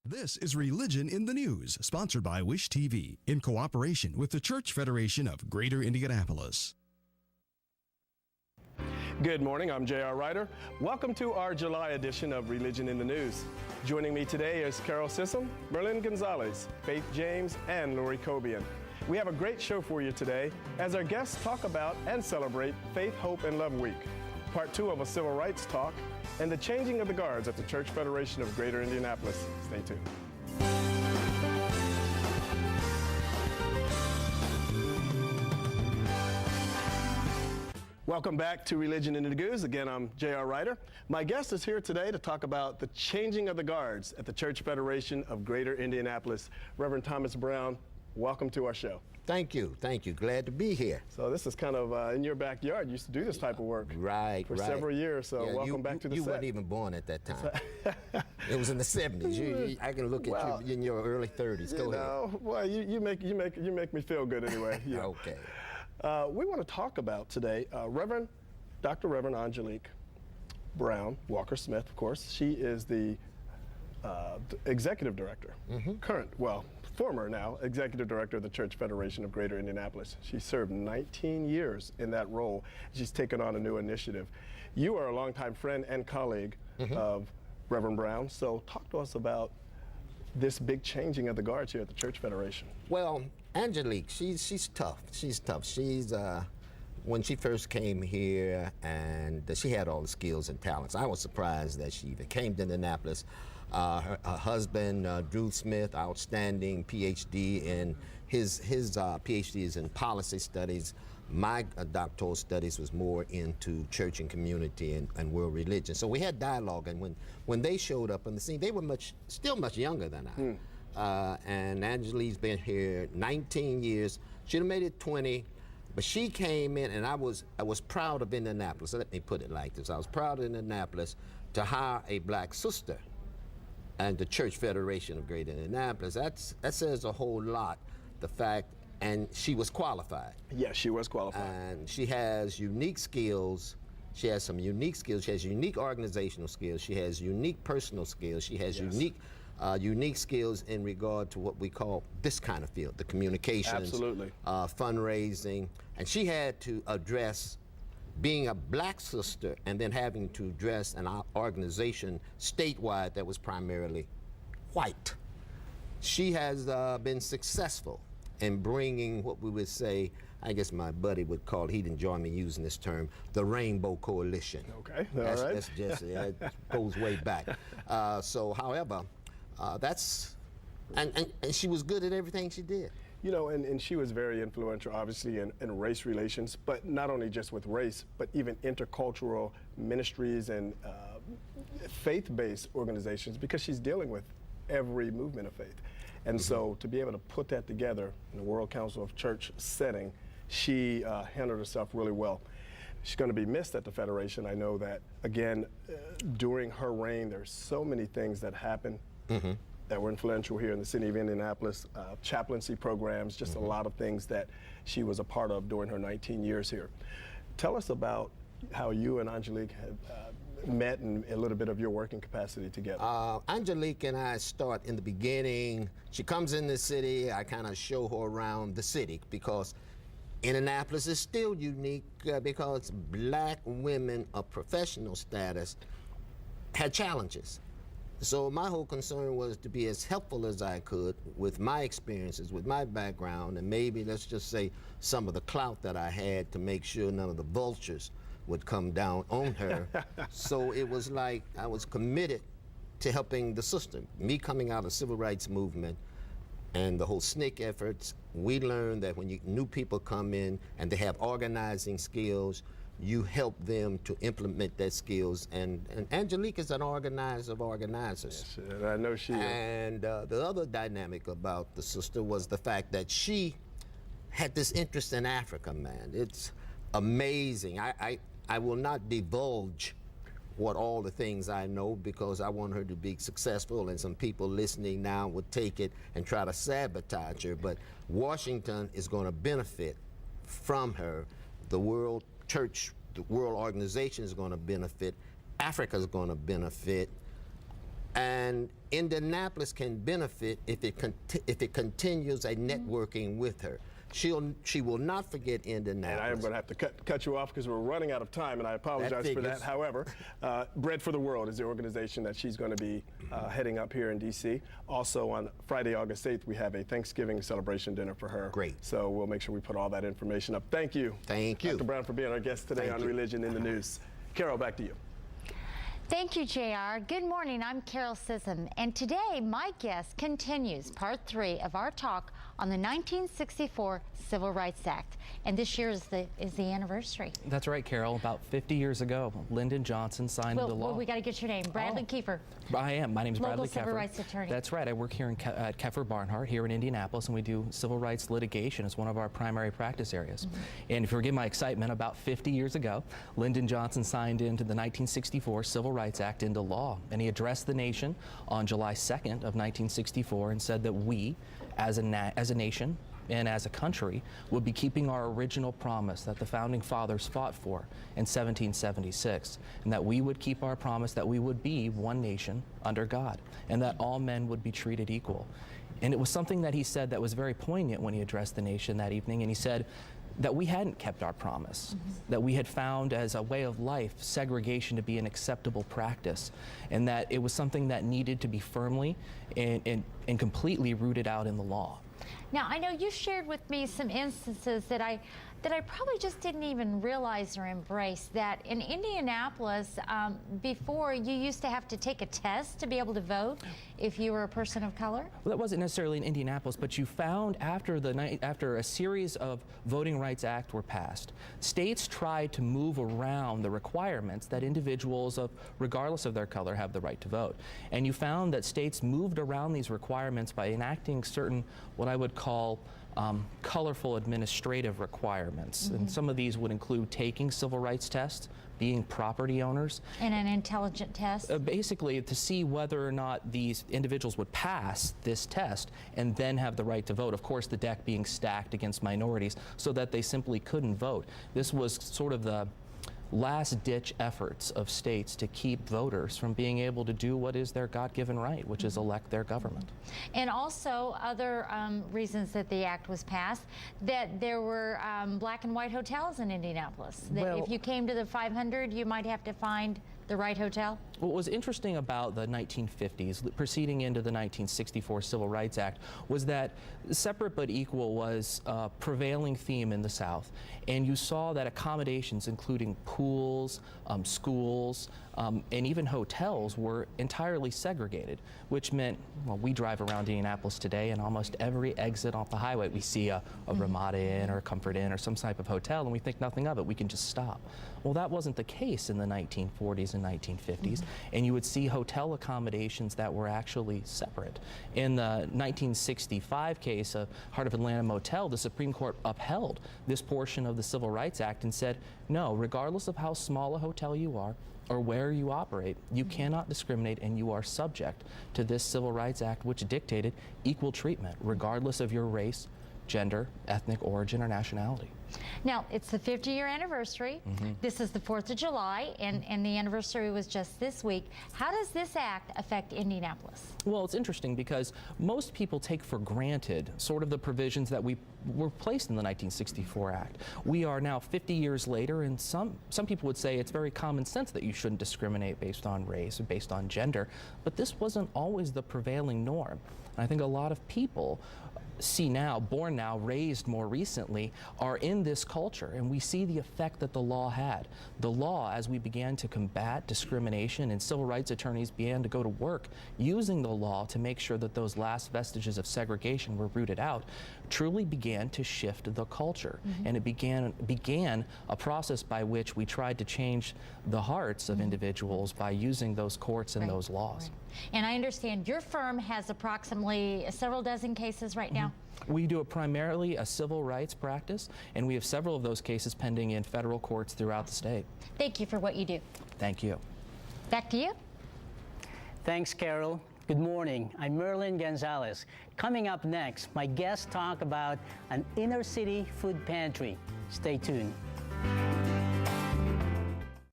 This is Religion in the News, sponsored by Wish TV, in cooperation with the Church Federation of Greater Indianapolis. Good morning, I'm J.R. Ryder. Welcome to our July edition of Religion in the News. Joining me today is Carol Sissom, Merlin Gonzalez, Faith James, and Lori Cobian. We have a great show for you today as our guests talk about and celebrate Faith, Hope, and Love Week, part 2 of a civil rights talk, and the changing of the guards at the Church Federation of Greater Indianapolis. Stay tuned. Welcome back to Religion in the News. Again, I'm J.R. Ryder. My guest is here today to talk about the changing of the guards at the Church Federation of Greater Indianapolis. Reverend Thomas Brown, welcome to our show. Thank you. Thank you. Glad to be here. So this is kind of in your backyard. You used to do this type of work for several years. So yeah, welcome back to the set. You weren't even born at that time. It was in the 70s. I can look at you in your early 30s. Go ahead. Well, you make me feel good anyway. Yeah. Okay. We want to talk about today Dr. Reverend Angelique Brown Walker-Smith, of course. She is the executive director, former now executive director of the Church Federation of Greater Indianapolis. She served 19 years in that role. She's taken on a new initiative. You are a longtime friend and colleague of Reverend Brown, so talk to us about this big changing of the guards here at the Church Federation. Well, Angelique, she's tough. She's tough. She's when she first came here, and she had all the skills and talents. I was surprised that she even came to Indianapolis. Her husband, Drew Smith, outstanding PhD, and his PhD is in policy studies. My doctoral studies was more into church and community and world religion. So we had dialogue, and when they showed up on the scene, they were still much younger than I. And Angelique's been here 19 years. She'd have made it 20, but she came in, and I was proud of Indianapolis. Let me put it like this. I was proud of Indianapolis to hire a black sister and the Church Federation of Greater Indianapolis. That says a whole lot, the fact, and she was qualified. Yes, she was qualified. And she has unique skills. She has some unique skills. She has unique organizational skills. She has unique personal skills. She has unique skills in regard to what we call this kind of field, the communications, fundraising. And she had to address being a black sister and then having to address an organization statewide that was primarily white. She has been successful in bringing what we would say, I guess my buddy would call, he'd enjoy me using this term, the Rainbow Coalition. Okay, all right. That's just, it goes way back. However, and she was good at everything she did. You know, and she was very influential, obviously, in race relations, but not only just with race, but even intercultural ministries and faith-based organizations, because she's dealing with every movement of faith. And so to be able to put that together in the World Council of Church setting, she handled herself really well. She's going to be missed at the Federation. I know that, again, during her reign, there's so many things that happened that were influential here in the city of Indianapolis, chaplaincy programs, just a lot of things that she was a part of during her 19 years here. Tell us about how you and Angelique had met and a little bit of your working capacity together. Angelique and I start in the beginning. She comes in the city, I kind of show her around the city, because Indianapolis is still unique because black women of professional status had challenges. So my whole concern was to be as helpful as I could with my experiences, with my background, and maybe, let's just say, some of the clout that I had to make sure none of the vultures would come down on her. So it was like I was committed to helping the system. Me coming out of the civil rights movement and the whole SNCC efforts, we learned that when new people come in and they have organizing skills, you help them to implement their skills. And Angelique is an organizer of organizers. Yes, and I know she is. And the other dynamic about the sister was the fact that she had this interest in Africa, man. It's amazing. I will not divulge what all the things I know, because I want her to be successful, and some people listening now would take it and try to sabotage her. But Washington is going to benefit from her. The World Church, the World Organization is going to benefit. Africa is going to benefit. And Indianapolis can benefit if it continues a networking with her. She will not forget Indianapolis. And I am going to have to cut you off because we're running out of time, and I apologize for that. However, Bread for the World is the organization that she's going to be heading up here in D.C. Also, on Friday, August 8th, we have a Thanksgiving celebration dinner for her. Great. So we'll make sure we put all that information up. Thank you. Thank you. Dr. Brown, for being our guest today on Religion in the News. Carol, back to you. Thank you, JR. Good morning. I'm Carol Sissom, and today my guest continues part 3 of our talk on the 1964 Civil Rights Act. And this year is the anniversary. That's right, Carol. About 50 years ago, Lyndon Johnson signed the law. Well, we got to get your name. Bradley Kiefer. I am. My name is Bradley Local Kiefer. civil rights attorney. That's right. I work here at Keffer Barnhart here in Indianapolis, and we do civil rights litigation as one of our primary practice areas. And if you forgive my excitement, about 50 years ago, Lyndon Johnson signed into the 1964 Civil Rights Act into law, and he addressed the nation on July 2nd of 1964 and said that we, as a nation and as a country, would be keeping our original promise that the Founding Fathers fought for in 1776, and that we would keep our promise that we would be one nation under God, and that all men would be treated equal. And it was something that he said that was very poignant when he addressed the nation that evening, and he said that we hadn't kept our promise, that we had found as a way of life segregation to be an acceptable practice, and that it was something that needed to be firmly and completely rooted out in the law. Now, I know you shared with me some instances that I probably just didn't even realize or embrace. That in Indianapolis, before, you used to have to take a test to be able to vote if you were a person of color? Well, that wasn't necessarily in Indianapolis, but you found after a series of Voting Rights Act were passed, states tried to move around the requirements that individuals, regardless of their color, have the right to vote. And you found that states moved around these requirements by enacting certain, what I would call, colorful administrative requirements. And some of these would include taking civil rights tests, being property owners. And an intelligent test? Basically, to see whether or not these individuals would pass this test and then have the right to vote. Of course, the deck being stacked against minorities so that they simply couldn't vote. This was sort of the last-ditch efforts of states to keep voters from being able to do what is their God-given right, which is elect their government. And also other reasons that the act was passed, that there were black and white hotels in Indianapolis. That if you came to the 500, you might have to find the right hotel? What was interesting about the 1950s, proceeding into the 1964 Civil Rights Act, was that separate but equal was a prevailing theme in the South. And you saw that accommodations, including pools, schools, and even hotels, were entirely segregated, which meant, well, we drive around Indianapolis today, and almost every exit off the highway, we see a Ramada Inn or a Comfort Inn or some type of hotel, and we think nothing of it. We can just stop. Well, that wasn't the case in the 1940s and 1950s, and you would see hotel accommodations that were actually separate. In the 1965 case of Heart of Atlanta Motel, the Supreme Court upheld this portion of the Civil Rights Act and said, no, regardless of how small a hotel you are or where you operate, you cannot discriminate, and you are subject to this Civil Rights Act, which dictated equal treatment regardless of your race, gender, ethnic origin, or nationality. Now, it's the 50-year anniversary. This is the 4th of July, and the anniversary was just this week. How does this act affect Indianapolis? Well, it's interesting because most people take for granted sort of the provisions that were placed in the 1964 Act. We are now 50 years later, and some people would say it's very common sense that you shouldn't discriminate based on race or based on gender, but this wasn't always the prevailing norm. And I think a lot of people see now, born now, raised more recently, are in this culture, and we see the effect that the law had. The law, as we began to combat discrimination and civil rights attorneys began to go to work using the law to make sure that those last vestiges of segregation were rooted out, truly began to shift the culture. And it began a process by which we tried to change the hearts of individuals by using those courts and those laws. And I understand your firm has approximately several dozen cases right now? We do primarily a civil rights practice, and we have several of those cases pending in federal courts throughout the state. Thank you for what you do. Thank you. Back to you. Thanks, Carol. Good morning. I'm Merlin Gonzalez. Coming up next, my guests talk about an inner city food pantry. Stay tuned.